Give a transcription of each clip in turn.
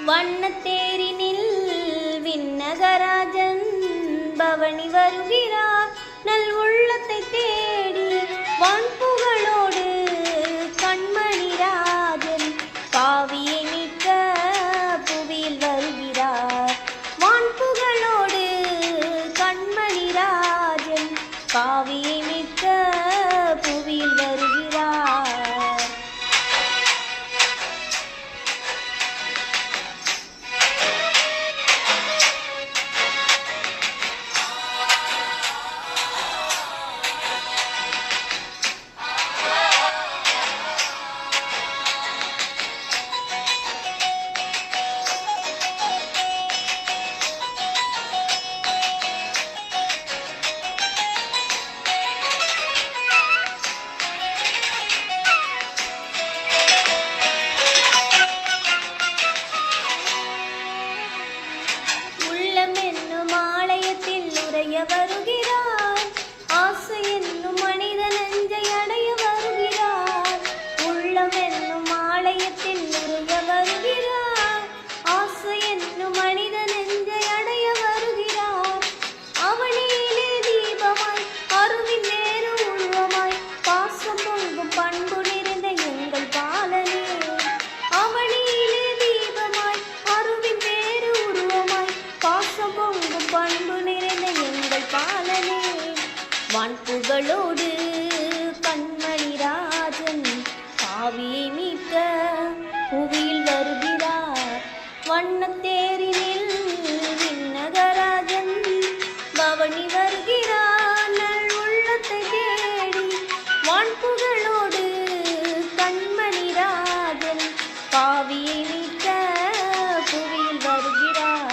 வண்ணத்தேரினில் விண்ணகராஜன் பவனி வருகிறார் நல் உள்ளத்தை தேடி வான்புகளோடு கண்மணி ராஜன் பாவியை மீட்க புவியில் வருகிறார். வான்புகளோடு கண்மணி ராஜன் பாவியை மீட்க புவியில் வருகிறார். வருகிறார் ஆசை என்னும் மனித நெஞ்சை அடைய வருகிறார். உள்ளம் என்னும் ஆலயத்தில் உரைய வருகிறார். ஆசை என்னும் மனித நெஞ்சை அடைய வருகிறார். அவனிலே தீபமாய் அருவின் நேரு உருவமாய் பாசம் பொங்கும் பண்பு நிறைந்த எங்கள் பாலனே. அவனிலே தீபமாய் அருவின் நேரு உருவமாய் பாசம் பொங்கும் பண்பு நிறைந்த எங்கள் பாலனே. வான்புகளோடு கண்மணி ராஜன் பாவியை மீட்க புவியில் வருகிறார். வண்ணத்தேரினில் விண்ணகராஜன் பவனி வருகிறார் நல் உள்ளத்தை தேடி. வான்புகளோடு கண்மணி ராஜன் பாவியை மீட்க புவியில் வருகிறார்.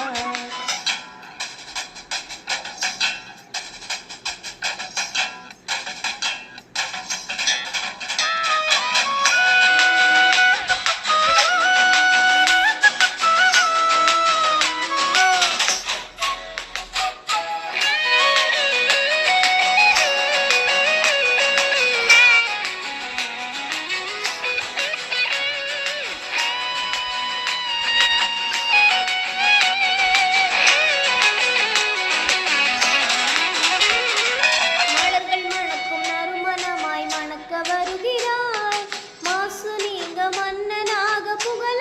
வருகிறாய் மாசு நீங்க மன்னனாக புகழ